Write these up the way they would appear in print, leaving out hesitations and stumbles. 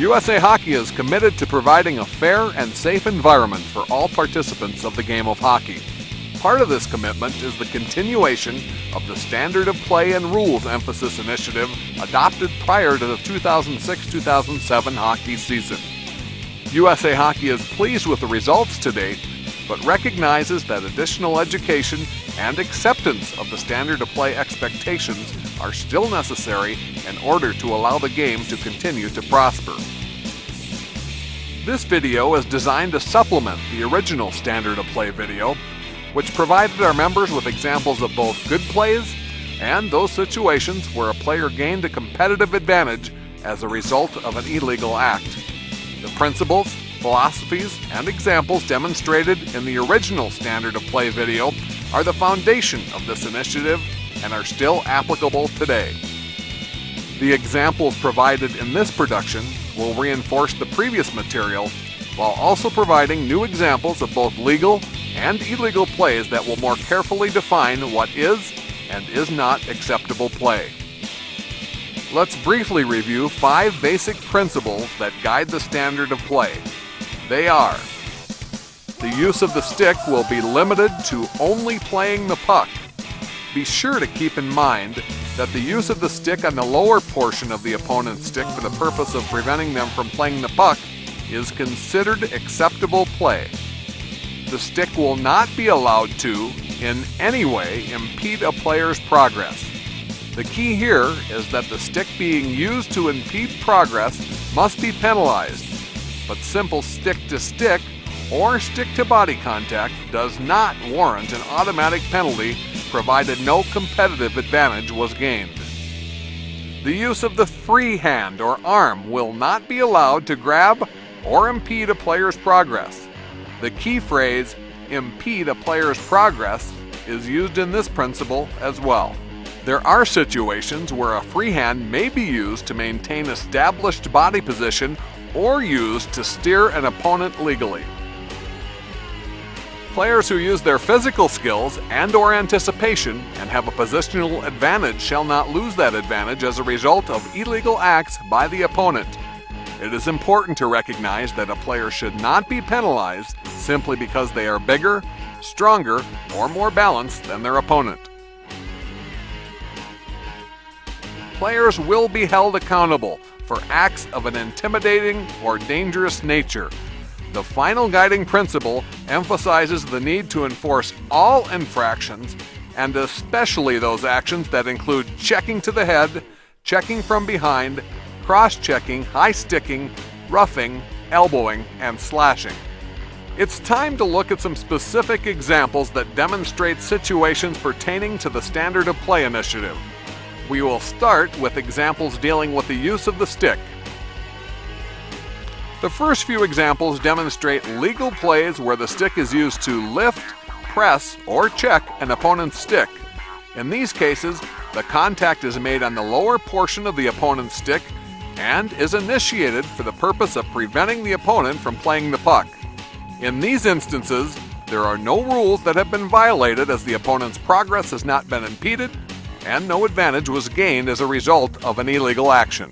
USA Hockey is committed to providing a fair and safe environment for all participants of the game of hockey. Part of this commitment is the continuation of the Standard of Play and Rules Emphasis Initiative adopted prior to the 2006-2007 hockey season. USA Hockey is pleased with the results to date, but recognizes that additional education and acceptance of the Standard of Play expectations are still necessary in order to allow the game to continue to prosper. This video is designed to supplement the original Standard of Play video, which provided our members with examples of both good plays and those situations where a player gained a competitive advantage as a result of an illegal act. The principles, philosophies, and examples demonstrated in the original Standard of Play video are the foundation of this initiative and are still applicable today. The examples provided in this production will reinforce the previous material while also providing new examples of both legal and illegal plays that will more carefully define what is and is not acceptable play. Let's briefly review 5 basic principles that guide the Standard of Play. They are: the use of the stick will be limited to only playing the puck. Be sure to keep in mind that the use of the stick on the lower portion of the opponent's stick for the purpose of preventing them from playing the puck is considered acceptable play. The stick will not be allowed to, in any way, impede a player's progress. The key here is that the stick being used to impede progress must be penalized, but simple stick-to-stick or stick-to-body contact does not warrant an automatic penalty provided no competitive advantage was gained. The use of the free hand or arm will not be allowed to grab or impede a player's progress. The key phrase, impede a player's progress, is used in this principle as well. There are situations where a free hand may be used to maintain established body position or used to steer an opponent legally. Players who use their physical skills and/or anticipation and have a positional advantage shall not lose that advantage as a result of illegal acts by the opponent. It is important to recognize that a player should not be penalized simply because they are bigger, stronger, or more balanced than their opponent. Players will be held accountable for acts of an intimidating or dangerous nature. The final guiding principle emphasizes the need to enforce all infractions, and especially those actions that include checking to the head, checking from behind, cross-checking, high-sticking, roughing, elbowing, and slashing. It's time to look at some specific examples that demonstrate situations pertaining to the Standard of Play initiative. We will start with examples dealing with the use of the stick. The first few examples demonstrate legal plays where the stick is used to lift, press, or check an opponent's stick. In these cases, the contact is made on the lower portion of the opponent's stick and is initiated for the purpose of preventing the opponent from playing the puck. In these instances, there are no rules that have been violated as the opponent's progress has not been impeded and no advantage was gained as a result of an illegal action.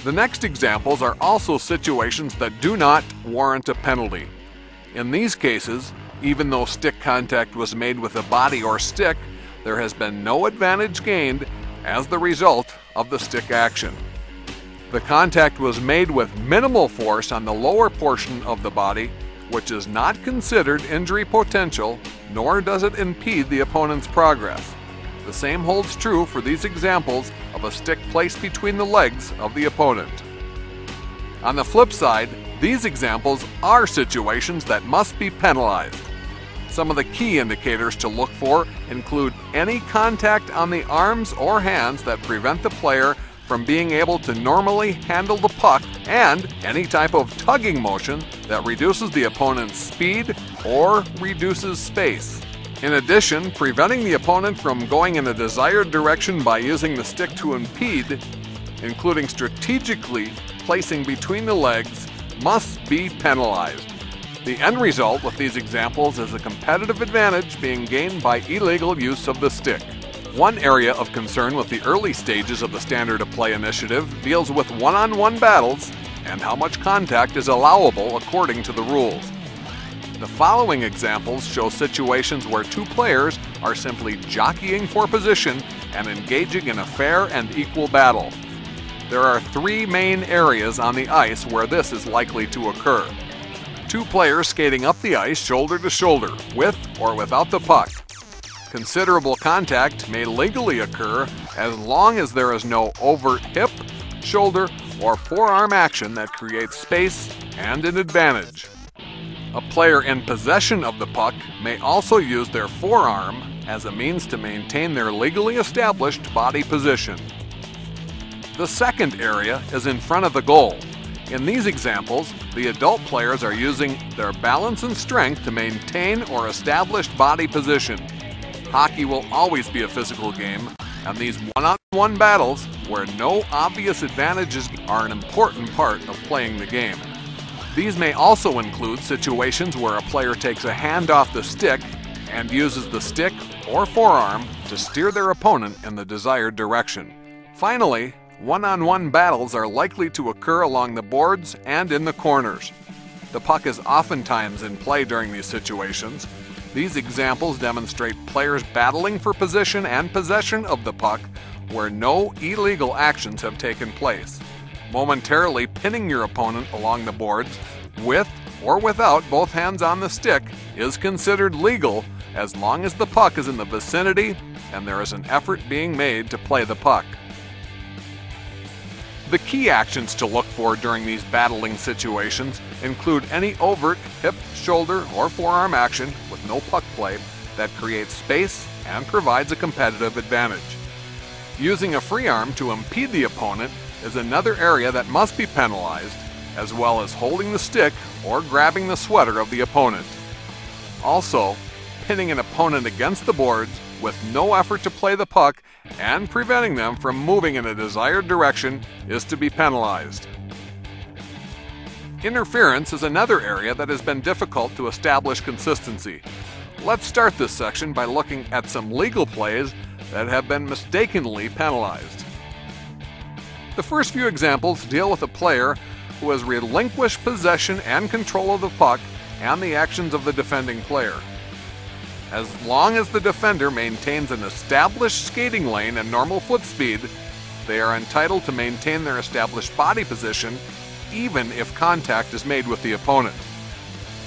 The next examples are also situations that do not warrant a penalty. In these cases, even though stick contact was made with a body or stick, there has been no advantage gained as the result of the stick action. The contact was made with minimal force on the lower portion of the body, which is not considered injury potential, nor does it impede the opponent's progress. The same holds true for these examples of a stick placed between the legs of the opponent. On the flip side, these examples are situations that must be penalized. Some of the key indicators to look for include any contact on the arms or hands that prevent the player from being able to normally handle the puck, and any type of tugging motion that reduces the opponent's speed or reduces space. In addition, preventing the opponent from going in a desired direction by using the stick to impede, including strategically placing between the legs, must be penalized. The end result with these examples is a competitive advantage being gained by illegal use of the stick. One area of concern with the early stages of the Standard of Play initiative deals with one-on-one battles and how much contact is allowable according to the rules. The following examples show situations where two players are simply jockeying for position and engaging in a fair and equal battle. There are three main areas on the ice where this is likely to occur. Two players skating up the ice shoulder to shoulder, with or without the puck. Considerable contact may legally occur as long as there is no overt hip, shoulder, or forearm action that creates space and an advantage. A player in possession of the puck may also use their forearm as a means to maintain their legally established body position. The second area is in front of the goal. In these examples, the adult players are using their balance and strength to maintain or establish body position. Hockey will always be a physical game, and these one-on-one battles where no obvious advantages are an important part of playing the game. These may also include situations where a player takes a hand off the stick and uses the stick or forearm to steer their opponent in the desired direction. Finally, one-on-one battles are likely to occur along the boards and in the corners. The puck is oftentimes in play during these situations. These examples demonstrate players battling for position and possession of the puck where no illegal actions have taken place. Momentarily pinning your opponent along the boards, with or without both hands on the stick, is considered legal as long as the puck is in the vicinity and there is an effort being made to play the puck. The key actions to look for during these battling situations include any overt hip, shoulder, or forearm action with no puck play that creates space and provides a competitive advantage. Using a free arm to impede the opponent is another area that must be penalized, as well as holding the stick or grabbing the sweater of the opponent. Also, pinning an opponent against the boards with no effort to play the puck and preventing them from moving in a desired direction is to be penalized. Interference is another area that has been difficult to establish consistency. Let's start this section by looking at some legal plays that have been mistakenly penalized. The first few examples deal with a player who has relinquished possession and control of the puck and the actions of the defending player. As long as the defender maintains an established skating lane and normal foot speed, they are entitled to maintain their established body position even if contact is made with the opponent.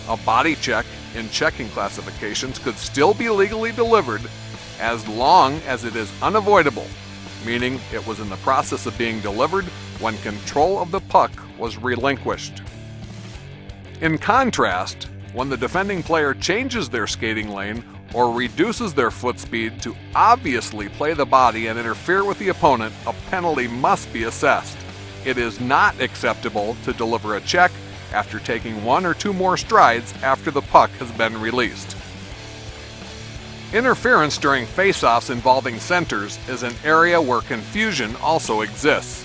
A body check in checking classifications could still be legally delivered as long as it is unavoidable, meaning it was in the process of being delivered when control of the puck was relinquished. In contrast, when the defending player changes their skating lane or reduces their foot speed to obviously play the body and interfere with the opponent, a penalty must be assessed. It is not acceptable to deliver a check after taking one or two more strides after the puck has been released. Interference during face-offs involving centers is an area where confusion also exists.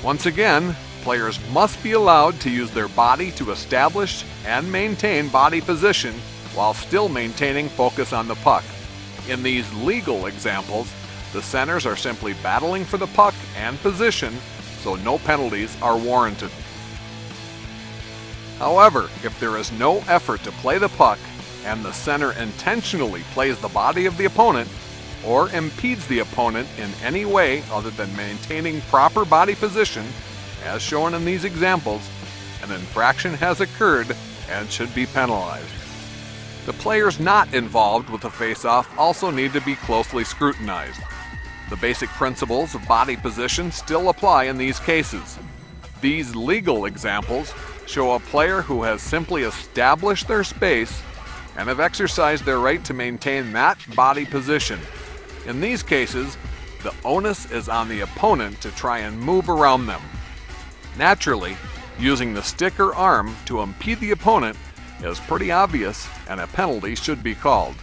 Once again, players must be allowed to use their body to establish and maintain body position while still maintaining focus on the puck. In these legal examples, the centers are simply battling for the puck and position, so no penalties are warranted. However, if there is no effort to play the puck and the center intentionally plays the body of the opponent or impedes the opponent in any way other than maintaining proper body position, as shown in these examples, an infraction has occurred and should be penalized. The players not involved with the face-off also need to be closely scrutinized. The basic principles of body position still apply in these cases. These legal examples show a player who has simply established their space and have exercised their right to maintain that body position. In these cases, the onus is on the opponent to try and move around them. Naturally, using the stick or arm to impede the opponent is pretty obvious and a penalty should be called.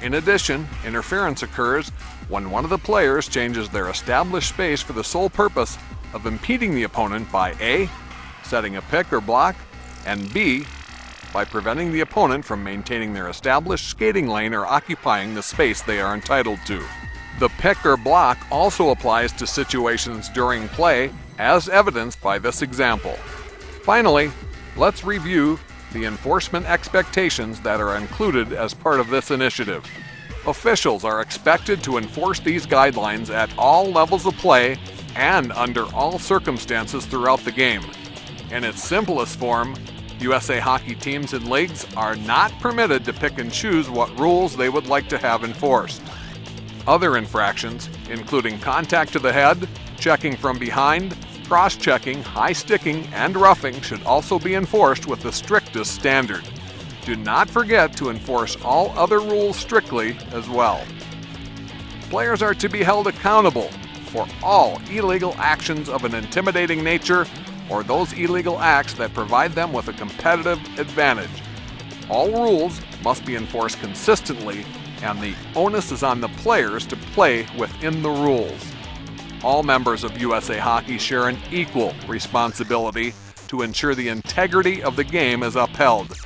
In addition, interference occurs when one of the players changes their established space for the sole purpose of impeding the opponent by A, setting a pick or block, and B, by preventing the opponent from maintaining their established skating lane or occupying the space they are entitled to. The pick or block also applies to situations during play as evidenced by this example. Finally, let's review the enforcement expectations that are included as part of this initiative. Officials are expected to enforce these guidelines at all levels of play and under all circumstances throughout the game. In its simplest form, USA Hockey teams and leagues are not permitted to pick and choose what rules they would like to have enforced. Other infractions, including contact to the head, checking from behind, cross-checking, high-sticking, and roughing, should also be enforced with the strictest standard. Do not forget to enforce all other rules strictly as well. Players are to be held accountable for all illegal actions of an intimidating nature or those illegal acts that provide them with a competitive advantage. All rules must be enforced consistently, and the onus is on the players to play within the rules. All members of USA Hockey share an equal responsibility to ensure the integrity of the game is upheld.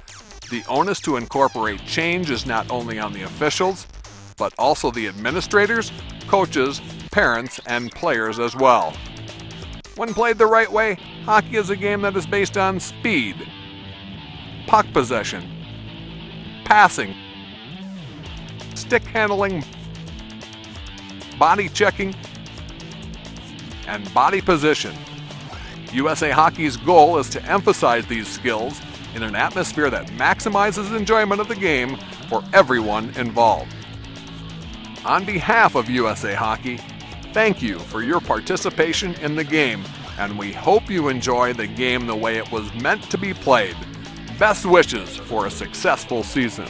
The onus to incorporate change is not only on the officials, but also the administrators, coaches, parents, and players as well. When played the right way, hockey is a game that is based on speed, puck possession, passing, stick handling, body checking, and body position. USA Hockey's goal is to emphasize these skills in an atmosphere that maximizes enjoyment of the game for everyone involved. On behalf of USA Hockey, thank you for your participation in the game, and we hope you enjoy the game the way it was meant to be played. Best wishes for a successful season.